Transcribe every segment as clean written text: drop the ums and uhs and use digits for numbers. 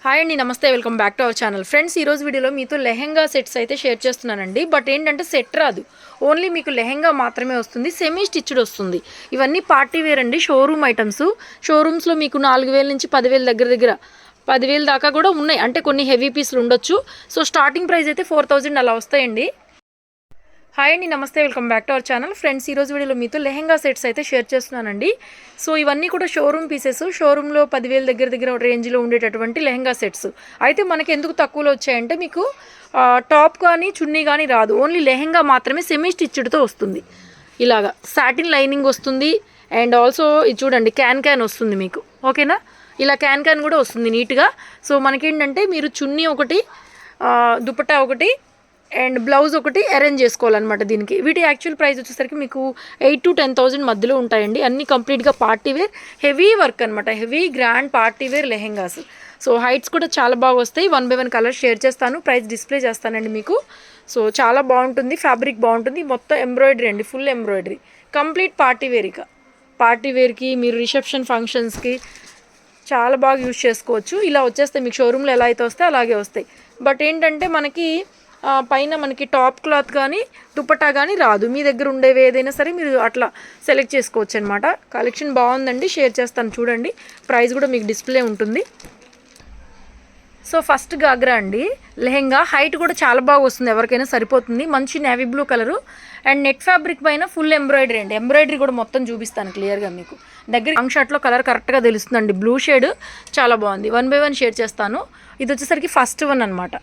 Hi అండి, నమస్తే. Welcome back to our channel. Friends, ఈరోజు వీడియోలో మీతో లెహెంగా సెట్స్ అయితే షేర్ చేస్తున్నానండి. బట్ ఏంటంటే సెట్ రాదు, ఓన్లీ మీకు లెహెంగా మాత్రమే వస్తుంది, సెమీ స్టిచ్డ్ వస్తుంది. ఇవన్నీ పార్టీ వేర్ అండి, షోరూమ్ ఐటమ్స్. షోరూమ్స్లో మీకు 4000 నుంచి 10,000 దగ్గర 10,000 దాకా కూడా ఉన్నాయి. అంటే కొన్ని హెవీ పీస్లు ఉండొచ్చు. సో స్టార్టింగ్ ప్రైస్ అయితే 4000 అలా వస్తాయండి. హాయ్ అండి, నమస్తే. Welcome back to our channel. Friends, ఈరోజు వీడియోలో మీతో లెహెంగా సెట్స్ అయితే షేర్ చేస్తున్నానండి. సో ఇవన్నీ కూడా షోరూమ్ పీసెస్. షోరూంలో 10,000 దగ్గర రేంజ్లో ఉండేటటువంటి లెహెంగా సెట్స్. అయితే మనకి ఎందుకు తక్కువలో వచ్చాయంటే మీకు టాప్ కానీ చున్నీ కానీ రాదు, ఓన్లీ లెహెంగా మాత్రమే సెమీ స్టిచ్డ్తో వస్తుంది. ఇలాగా సాటిన్ లైనింగ్ వస్తుంది. అండ్ ఆల్సో ఇది చూడండి, క్యాన్ వస్తుంది మీకు. ఓకేనా, ఇలా క్యాన్ కూడా వస్తుంది నీట్గా. సో మనకేంటంటే మీరు చున్నీ ఒకటి, దుపట్టా ఒకటి అండ్ బ్లౌజ్ ఒకటి అరేంజ్ చేసుకోవాలన్నమాట. దీనికి వీటి యాక్చువల్ ప్రైస్ వచ్చేసరికి మీకు 8,000 to 10,000 మధ్యలో ఉంటాయండి. అన్నీ కంప్లీట్గా పార్టీ వేర్, హెవీ వర్క్ అనమాట, heavy grand party wear lehengas. So heights కూడా చాలా బాగా వస్తాయి. 1 by 1 కలర్స్ షేర్ చేస్తాను, ప్రైస్ డిస్ప్లే చేస్తానండి మీకు. సో చాలా బాగుంటుంది, ఫ్యాబ్రిక్ బాగుంటుంది, మొత్తం ఎంబ్రాయిడరీ అండి, full embroidery, complete party wear. ఇక పార్టీ వేర్కి మీరు రిసెప్షన్ ఫంక్షన్స్కి చాలా బాగా యూజ్ చేసుకోవచ్చు. ఇలా వచ్చేస్తాయి మీకు, షోరూంలో ఎలా అయితే వస్తాయి అలాగే వస్తాయి. బట్ ఏంటంటే మనకి పైన మనకి టాప్ క్లాత్ కానీ దుపట్టా కానీ రాదు. మీ దగ్గర ఉండేవి ఏదైనా సరే మీరు అట్లా సెలెక్ట్ చేసుకోవచ్చు అనమాట. కలెక్షన్ బాగుందండి, షేర్ చేస్తాను చూడండి. ప్రైస్ కూడా మీకు డిస్ప్లే ఉంటుంది. సో ఫస్ట్ గాగ్రా అండి, లెహెంగా హైట్ కూడా చాలా బాగా వస్తుంది, ఎవరికైనా సరిపోతుంది. మంచి navy blue colour and net fabric పైన ఫుల్ ఎంబ్రాయిడరీ అండి. ఎంబ్రాయిడరీ కూడా మొత్తం చూపిస్తాను క్లియర్గా మీకు. దగ్గర లాంగ్ షర్ట్లో కలర్ కరెక్ట్గా తెలుస్తుందండి, బ్లూ షేడ్ చాలా బాగుంది. 1 by 1 షేర్ చేస్తాను. ఇది వచ్చేసరికి ఫస్ట్ వన్ అనమాట.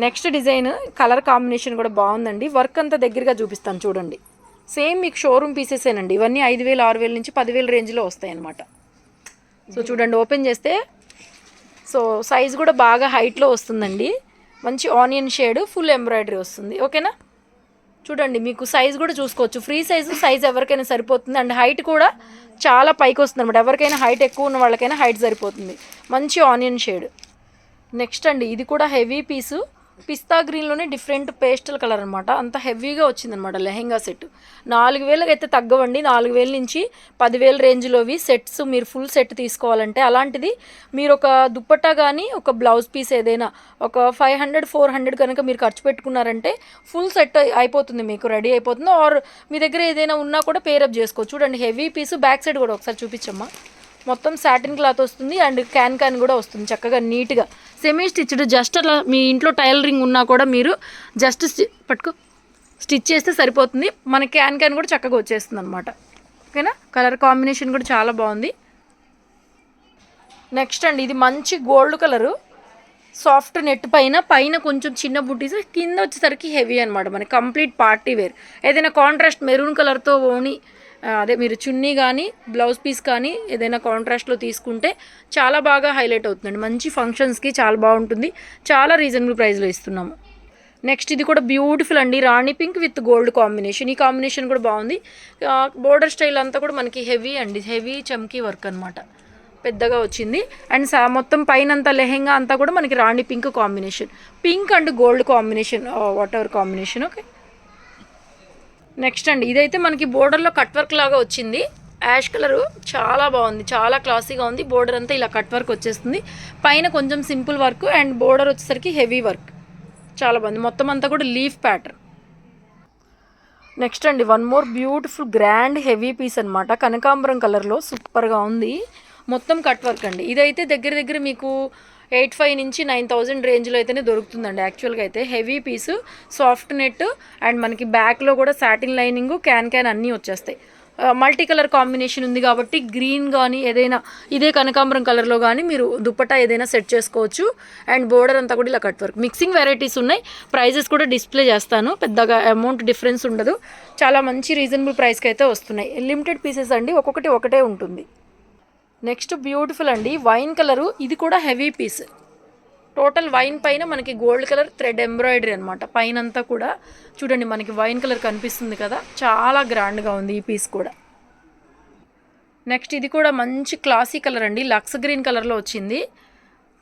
నెక్స్ట్ డిజైన్ కలర్ కాంబినేషన్ కూడా బాగుందండి. వర్క్ అంతా దగ్గరగా చూపిస్తాను చూడండి. సేమ్ మీకు షోరూమ్ పీసెసేనండి. ఇవన్నీ 5,000, 6,000 నుంచి 10,000 రేంజ్లో వస్తాయి అన్నమాట. సో చూడండి, ఓపెన్ చేస్తే సో సైజ్ కూడా బాగా హైట్లో వస్తుందండి. మంచి ఆనియన్ షేడ్, ఫుల్ ఎంబ్రాయిడరీ వస్తుంది. ఓకేనా, చూడండి మీకు సైజ్ కూడా చూసుకోవచ్చు. ఫ్రీ సైజ్ ఎవరికైనా సరిపోతుంది. అండ్ హైట్ కూడా చాలా పైకి వస్తుంది అనమాట. ఎవరికైనా హైట్ ఎక్కువ ఉన్న వాళ్ళకైనా హైట్ సరిపోతుంది. మంచి ఆనియన్ షేడ్. నెక్స్ట్ అండి, ఇది కూడా హెవీ పీసు, పిస్తా గ్రీన్లోనే డిఫరెంట్ పేస్టల్ కలర్ అనమాట. అంత హెవీగా వచ్చిందనమాట లెహెంగా సెట్. 4,000 అయితే తగ్గవండి. 4,000 నుంచి 10,000 రేంజ్లోవి సెట్స్ మీరు ఫుల్ సెట్ తీసుకోవాలంటే. అలాంటిది మీరు ఒక దుప్పట్టా కానీ ఒక బ్లౌజ్ పీస్ ఏదైనా ఒక 500, 400 కనుక మీరు ఖర్చు పెట్టుకున్నారంటే ఫుల్ సెట్ అయిపోతుంది, మీకు రెడీ అయిపోతుంది. ఆర్ మీ దగ్గర ఏదైనా ఉన్నా కూడా పేరప్ చేసుకోవచ్చు. చూడండి, హెవీ పీసు. బ్యాక్ సైడ్ కూడా ఒకసారి చూపించమ్మా. మొత్తం సాటిన్ క్లాత్ వస్తుంది అండ్ క్యాన్ కూడా వస్తుంది చక్కగా నీట్గా. సెమీ స్టిచ్డ్, జస్ట్ అలా మీ ఇంట్లో టైలరింగ్ ఉన్నా కూడా మీరు జస్ట్ స్టిచ్ చేస్తే సరిపోతుంది. మన క్యాన్ కూడా చక్కగా వచ్చేస్తుంది అనమాట. ఓకేనా, కలర్ కాంబినేషన్ కూడా చాలా బాగుంది. నెక్స్ట్ అండి, ఇది మంచి గోల్డ్ కలరు, సాఫ్ట్ నెట్ పైన కొంచెం చిన్న బుట్టీస్, కింద వచ్చేసరికి హెవీ అనమాట. మనకి కంప్లీట్ పార్టీ వేర్. ఏదైనా కాంట్రాస్ట్ మెరూన్ కలర్తో ఓని అదే మీరు చున్నీ కానీ బ్లౌజ్ పీస్ కానీ ఏదైనా కాంట్రాస్ట్లో తీసుకుంటే చాలా బాగా హైలైట్ అవుతుందండి. మంచి ఫంక్షన్స్కి చాలా బాగుంటుంది. చాలా రీజనబుల్ ప్రైస్లో ఇస్తున్నాము. నెక్స్ట్ ఇది కూడా బ్యూటిఫుల్ అండి, రాణి పింక్ విత్ గోల్డ్ కాంబినేషన్. ఈ కాంబినేషన్ కూడా బాగుంది. బోర్డర్ స్టైల్ అంతా కూడా మనకి హెవీ అండి, హెవీ చమ్కీ వర్క్ అనమాట, పెద్దగా వచ్చింది. అండ్ మొత్తం పైన అంతా లెహెంగా అంతా కూడా మనకి rani pink combination, pink and gold combination, whatever combination. Okay, next అండి, ఇదైతే మనకి బోర్డర్లో కట్ వర్క్ లాగా వచ్చింది. యాష్ కలరు చాలా బాగుంది, చాలా క్లాసీగా ఉంది. బోర్డర్ అంతా ఇలా కట్ వర్క్ వచ్చేస్తుంది. పైన కొంచెం సింపుల్ వర్క్ అండ్ బోర్డర్ వచ్చేసరికి హెవీ వర్క్, చాలా బాగుంది. మొత్తం అంతా కూడా లీఫ్ ప్యాటర్న్. నెక్స్ట్ అండి, one more beautiful grand heavy piece అనమాట. కనకాంబరం కలర్లో సూపర్గా ఉంది. మొత్తం కట్ వర్క్ అండి. ఇదైతే దగ్గర మీకు 8,500 నుంచి 9,000 రేంజ్లో అయితేనే దొరుకుతుందండి. యాక్చువల్గా అయితే heavy piece, soft net and మనకి బ్యాక్లో కూడా సాటిన్ లైనింగ్, క్యాన్ అన్నీ వచ్చేస్తాయి. మల్టీ కలర్ కాంబినేషన్ ఉంది కాబట్టి గ్రీన్ కానీ ఏదైనా ఇదే కనకాంబరం కలర్లో కానీ మీరు దుప్పట్టా ఏదైనా సెట్ చేసుకోవచ్చు. అండ్ బోర్డర్ అంతా కూడా ఇలా కట్ వర్క్. మిక్సింగ్ వెరైటీస్ ఉన్నాయి. ప్రైజెస్ కూడా డిస్ప్లే చేస్తాను, పెద్దగా అమౌంట్ డిఫరెన్స్ ఉండదు. చాలా మంచి రీజనబుల్ ప్రైస్కి అయితే వస్తున్నాయి. లిమిటెడ్ పీసెస్ అండి, ఒక్కొక్కటి ఒకటే ఉంటుంది. నెక్స్ట్ బ్యూటిఫుల్ అండి, వైన్ కలరు. ఇది కూడా హెవీ పీస్. టోటల్ వైన్ పైన మనకి గోల్డ్ కలర్ థ్రెడ్ ఎంబ్రాయిడరీ అనమాట. పైన అంతా కూడా చూడండి, మనకి వైన్ కలర్ కనిపిస్తుంది కదా, చాలా గ్రాండ్గా ఉంది ఈ పీస్ కూడా. నెక్స్ట్ ఇది కూడా మంచి క్లాసీ కలర్ అండి, లక్స్ గ్రీన్ కలర్లో వచ్చింది,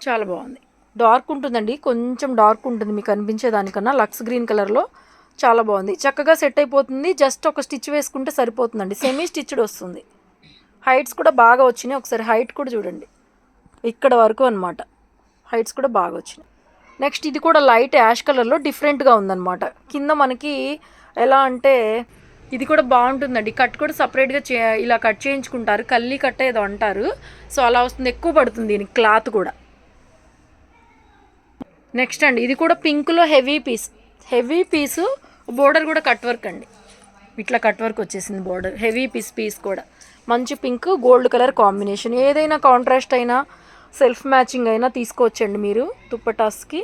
చాలా బాగుంది. డార్క్ ఉంటుందండి, కొంచెం డార్క్ ఉంటుంది మీకు కనిపించేదానికన్నా. లక్స్ గ్రీన్ కలర్లో చాలా బాగుంది, చక్కగా సెట్ అయిపోతుంది. జస్ట్ ఒక స్టిచ్ వేసుకుంటే సరిపోతుందండి. సెమీ స్టిచ్డ్ వస్తుంది. హైట్స్ కూడా బాగా వచ్చినాయి. ఒకసారి హైట్ కూడా చూడండి, ఇక్కడ వరకు అనమాట. హైట్స్ కూడా బాగా వచ్చినాయి. నెక్స్ట్ ఇది కూడా లైట్ యాష్ కలర్లో డిఫరెంట్గా ఉందన్నమాట. కింద మనకి ఎలా అంటే ఇది కూడా బాగుంటుందండి. కట్ కూడా సపరేట్గా ఇలా కట్ చేయించుకుంటారు, కల్లి కట్ ఏదో అంటారు. సో అలా వస్తుంది, ఎక్కువ పడుతుంది దీనికి క్లాత్ కూడా. నెక్స్ట్ అండి ఇది కూడా పింక్లో హెవీ పీసు బోర్డర్ కూడా కట్ వర్క్ అండి. ఇట్లా కట్ వర్క్ వచ్చేసింది బోర్డర్. హెవీ పీస్ కూడా మంచి పింక్ గోల్డ్ కలర్ కాంబినేషన్. ఏదైనా కాంట్రాస్ట్ అయినా సెల్ఫ్ మ్యాచింగ్ అయినా తీసుకోవచ్చండి మీరు దుప్పటాస్కి.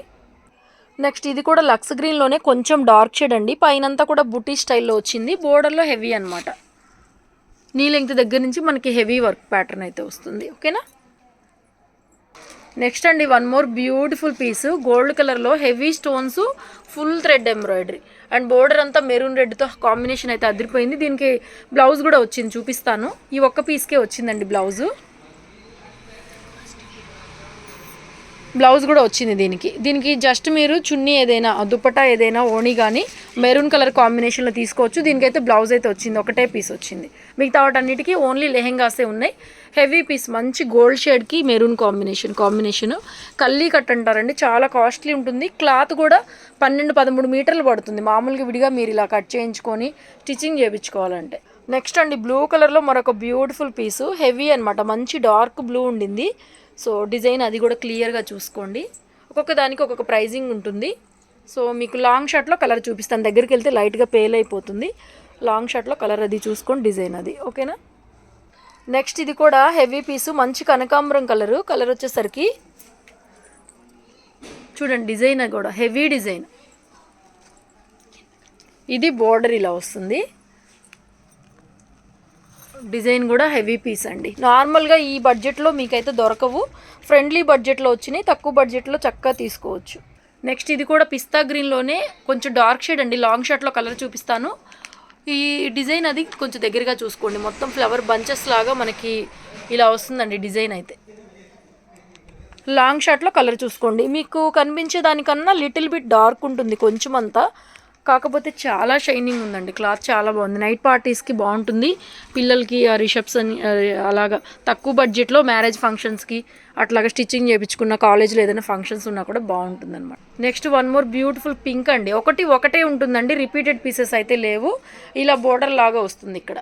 నెక్స్ట్ ఇది కూడా లక్స్ గ్రీన్లోనే కొంచెం డార్క్ షేడ్ అండి. పైనంతా కూడా బుటీ స్టైల్లో వచ్చింది. బోర్డర్లో హెవీ అనమాట. నీ లెంగ్త్ దగ్గర నుంచి మనకి హెవీ వర్క్ ప్యాటర్న్ అయితే వస్తుంది. ఓకేనా. నెక్స్ట్ అండి one more beautiful piece gold కలర్లో heavy stones, full thread embroidery and border అంతా మెరూన్ రెడ్తో కాంబినేషన్ అయితే అదిరిపోయింది. దీనికి బ్లౌజ్ కూడా వచ్చింది, చూపిస్తాను. ఈ ఒక్క పీస్కే వచ్చిందండి బ్లౌజ్ కూడా వచ్చింది దీనికి జస్ట్ మీరు చున్నీ ఏదైనా దుపట్టా ఏదైనా ఓణి కానీ మెరూన్ కలర్ కాంబినేషన్లో తీసుకోవచ్చు. దీనికైతే బ్లౌజ్ అయితే వచ్చింది, ఒకటే పీస్ వచ్చింది. మిగతా వాటన్నిటికీ ఓన్లీ లెహెంగాసే ఉన్నాయి. హెవీ పీస్ మంచి గోల్డ్ షేడ్కి మెరూన్ కాంబినేషన్ కల్లీ కట్ అంటారండి. చాలా కాస్ట్లీ ఉంటుంది. క్లాత్ కూడా 12-13 మీటర్లు పడుతుంది మామూలుగా విడిగా మీరు ఇలా కట్ చేయించుకొని స్టిచ్చింగ్ చేయించుకోవాలంటే. నెక్స్ట్ అండి బ్లూ కలర్లో మరొక బ్యూటిఫుల్ పీసు, హెవీ అనమాట. మంచి డార్క్ బ్లూ ఉండింది. సో డిజైన్ అది కూడా క్లియర్గా చూసుకోండి. ఒక్కొక్క దానికి ఒక్కొక్క ప్రైజింగ్ ఉంటుంది. సో మీకు లాంగ్ షర్ట్లో కలర్ చూపిస్తాను. దగ్గరికి వెళ్తే లైట్గా పేల్ అయిపోతుంది. లాంగ్ షర్ట్లో కలర్ అది చూసుకోండి, డిజైన్ అది. ఓకేనా. నెక్స్ట్ ఇది కూడా హెవీ పీసు, మంచి కనకాంబరం కలర్ వచ్చేసరికి చూడండి. డిజైన్ కూడా హెవీ డిజైన్. ఇది బోర్డర్ ఇలా వస్తుంది. డిజైన్ కూడా హెవీ పీస్ అండి. నార్మల్గా ఈ బడ్జెట్లో మీకైతే దొరకవు. ఫ్రెండ్లీ బడ్జెట్లో వచ్చినాయి, తక్కువ బడ్జెట్లో చక్కగా తీసుకోవచ్చు. నెక్స్ట్ ఇది కూడా పిస్తా గ్రీన్లోనే కొంచెం డార్క్ షేడ్ అండి. లాంగ్ షర్ట్లో కలర్ చూపిస్తాను. ఈ డిజైన్ అది కొంచెం దగ్గరగా చూసుకోండి. మొత్తం ఫ్లవర్ బంచెస్ లాగా మనకి ఇలా వస్తుందండి డిజైన్ అయితే. లాంగ్ షర్ట్లో కలర్ చూసుకోండి. మీకు కనిపించే దానికన్నా లిటిల్ బిట్ డార్క్ ఉంటుంది కొంచెం అంతా, కాకపోతే చాలా షైనింగ్ ఉందండి. క్లాత్ చాలా బాగుంది. నైట్ పార్టీస్కి బాగుంటుంది, పిల్లలకి రిసెప్షన్ అలాగా తక్కువ బడ్జెట్లో మ్యారేజ్ ఫంక్షన్స్కి అట్లాగా స్టిచ్చింగ్ చేయించుకున్న కాలేజ్లో ఏదైనా ఫంక్షన్స్ ఉన్నా కూడా బాగుంటుంది అనమాట. Next one more beautiful pink అండి. ఒకటే ఉంటుందండి, రిపీటెడ్ పీసెస్ అయితే లేవు. ఇలా బోర్డర్ లాగా వస్తుంది ఇక్కడ.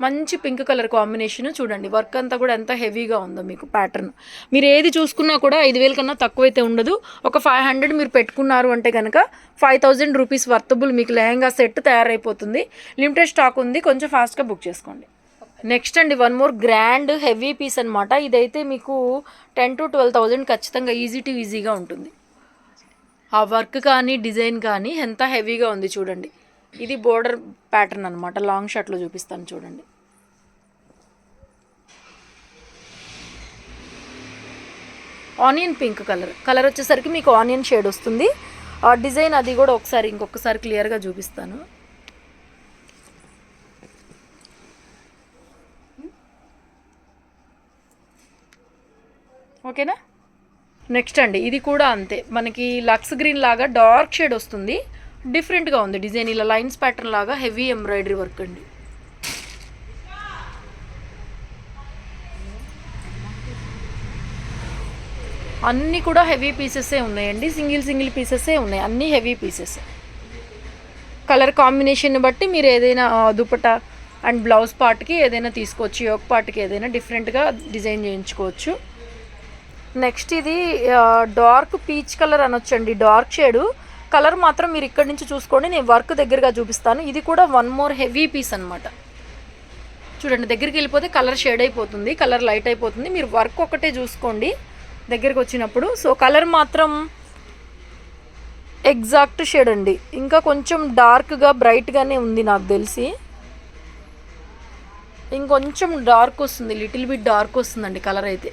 మంచి పింక్ కలర్ కాంబినేషన్. చూడండి వర్క్ అంతా కూడా ఎంత హెవీగా ఉందో మీకు ప్యాటర్న్. మీరు ఏది చూసుకున్నా కూడా 5,000 కన్నా తక్కువైతే ఉండదు. ఒక 500 మీరు పెట్టుకున్నారు అంటే కనుక 5,000 రూపీస్ వర్తబుల్ మీకు లెహంగా సెట్ తయారైపోతుంది. లిమిటెడ్ స్టాక్ ఉంది, కొంచెం ఫాస్ట్గా బుక్ చేసుకోండి. నెక్స్ట్ అండి one more grand heavy piece అనమాట. ఇదైతే మీకు 10,000 to 12,000 ఖచ్చితంగా ఈజీగా ఉంటుంది. ఆ వర్క్ కానీ డిజైన్ కానీ ఎంత హెవీగా ఉంది చూడండి. ఇది బోర్డర్ ప్యాటర్న్ అనమాట. లాంగ్ షర్ట్లో చూపిస్తాను చూడండి. ఆనియన్ పింక్ కలర్ వచ్చేసరికి మీకు ఆనియన్ షేడ్ వస్తుంది. ఆ డిజైన్ అది కూడా ఇంకొకసారి క్లియర్గా చూపిస్తాను. ఓకేనా. నెక్స్ట్ అండి ఇది కూడా అంతే, మనకి లక్స్ గ్రీన్ లాగా డార్క్ షేడ్ వస్తుంది. డిఫరెంట్గా ఉంది డిజైన్. ఇలా లైన్స్ ప్యాటర్న్ లాగా హెవీ ఎంబ్రాయిడరీ వర్క్ అండి. అన్నీ కూడా హెవీ పీసెసే ఉన్నాయండి. సింగిల్ పీసెసే ఉన్నాయి, అన్నీ హెవీ పీసెస్. కలర్ కాంబినేషన్ బట్టి మీరు ఏదైనా దుపట్టా అండ్ బ్లౌజ్ పార్ట్కి ఏదైనా తీసుకోవచ్చు, యోక్ పార్ట్కి ఏదైనా డిఫరెంట్గా డిజైన్ చేయించుకోవచ్చు. నెక్స్ట్ ఇది డార్క్ పీచ్ కలర్ అనొచ్చండి. డార్క్ షేడు కలర్ మాత్రం మీరు ఇక్కడి నుంచి చూసుకోండి, నేను వర్క్ దగ్గరగా చూపిస్తాను. ఇది కూడా వన్ మోర్ హెవీ పీస్ అనమాట. చూడండి దగ్గరికి వెళ్ళిపోతే కలర్ షేడ్ అయిపోతుంది, కలర్ లైట్ అయిపోతుంది. మీరు వర్క్ ఒకటే చూసుకోండి దగ్గరికి వచ్చినప్పుడు. సో కలర్ మాత్రం ఎగ్జాక్ట్ షేడ్ అండి. ఇంకా కొంచెం డార్క్గా బ్రైట్గానే ఉంది నాకు తెలిసి. ఇంకొంచెం డార్క్ వస్తుంది, లిటిల్ బిట్ డార్క్ వస్తుందండి కలర్ అయితే.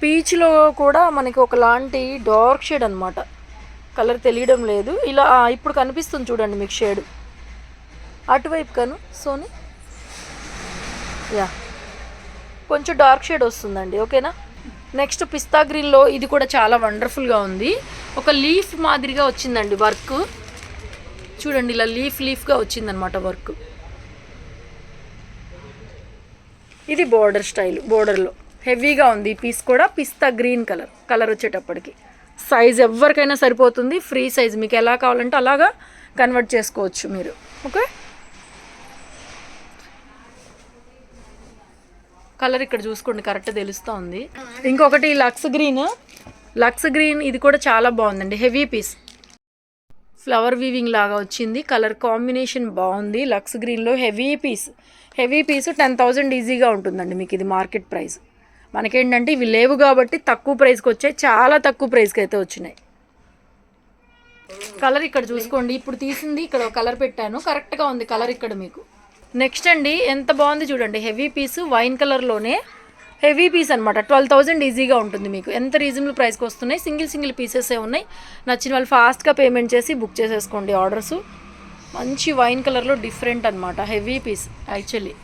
పీచ్లో కూడా మనకి ఒకలాంటి డార్క్ షేడ్ అనమాట. కలర్ తెలియడం లేదు. ఇలా ఇప్పుడు కనిపిస్తుంది చూడండి మీకు షేడ్. అటువైపు కాను సోని కొంచెం డార్క్ షేడ్ వస్తుందండి. ఓకేనా. నెక్స్ట్ పిస్తా గ్రీన్లో ఇది కూడా చాలా వండర్ఫుల్గా ఉంది. ఒక లీఫ్ మాదిరిగా వచ్చిందండి వర్క్. చూడండి ఇలా లీఫ్గా వచ్చిందనమాట వర్క్. ఇది బోర్డర్ స్టైల్. బోర్డర్లో హెవీగా ఉంది ఈ పీస్ కూడా. పిస్తా గ్రీన్ కలర్ వచ్చేటప్పటికి సైజ్ ఎవరికైనా సరిపోతుంది. ఫ్రీ సైజ్, మీకు ఎలా కావాలంటే అలాగా కన్వర్ట్ చేసుకోవచ్చు మీరు. ఓకే, కలర్ ఇక్కడ చూసుకోండి కరెక్ట్ తెలుస్తూ ఉంది. ఇంకొకటి లక్స్ గ్రీన్ ఇది కూడా చాలా బాగుందండి. హెవీ పీస్, ఫ్లవర్ వీవింగ్ లాగా వచ్చింది. కలర్ కాంబినేషన్ బాగుంది. లక్స్ గ్రీన్లో హెవీ పీస్ 10,000 ఈజీగా ఉంటుందండి మీకు ఇది మార్కెట్ ప్రైస్. మనకేంటంటే ఇవి లేవు కాబట్టి తక్కువ ప్రైస్కి వచ్చాయి, చాలా తక్కువ ప్రైస్కి అయితే వచ్చినాయి. కలర్ ఇక్కడ చూసుకోండి, ఇప్పుడు తీసింది ఇక్కడ ఒక కలర్ పెట్టాను, కరెక్ట్గా ఉంది కలర్ ఇక్కడ మీకు. నెక్స్ట్ అండి ఎంత బాగుంది చూడండి, హెవీ పీస్ వైన్ కలర్లోనే హెవీ పీస్ అనమాట. 12,000 ఈజీగా ఉంటుంది మీకు. ఎంత రీజనబుల్ ప్రైస్కి వస్తున్నాయి. సింగిల్ పీసెసే ఉన్నాయి. నచ్చిన వాళ్ళు ఫాస్ట్గా పేమెంట్ చేసి బుక్ చేసేసుకోండి ఆర్డర్స్. మంచి వైన్ కలర్లో డిఫరెంట్ అనమాట, హెవీ పీస్ యాక్చువల్లీ.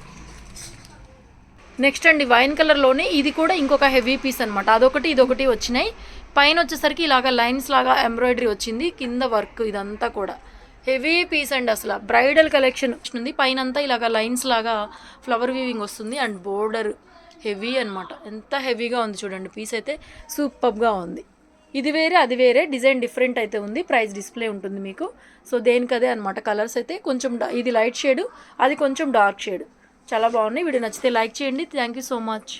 నెక్స్ట్ అండి వైన్ కలర్లోనే ఇది కూడా ఇంకొక హెవీ పీస్ అనమాట. అదొకటి ఇదొకటి వచ్చినాయి. పైన వచ్చేసరికి ఇలాగ లైన్స్ లాగా ఎంబ్రాయిడరీ వచ్చింది, కింద వర్క్ ఇదంతా కూడా హెవీ పీస్ అండి. అసలు బ్రైడల్ కలెక్షన్ వచ్చింది. పైన అంతా ఇలాగ లైన్స్ లాగా ఫ్లవర్ వీవింగ్ వస్తుంది అండ్ బోర్డర్ హెవీ అనమాట. ఎంత హెవీగా ఉంది చూడండి, పీస్ అయితే సూపర్గా ఉంది. ఇది వేరే అది వేరే, డిజైన్ డిఫరెంట్ అయితే ఉంది. ప్రైస్ డిస్ప్లే ఉంటుంది మీకు. సో దేనికదే అనమాట. కలర్స్ అయితే కొంచెం ఇది లైట్ షేడ్, అది కొంచెం డార్క్ షేడ్, చాలా బాగున్నాయి. వీడియో నచ్చితే లైక్ చేయండి. Thank you so much.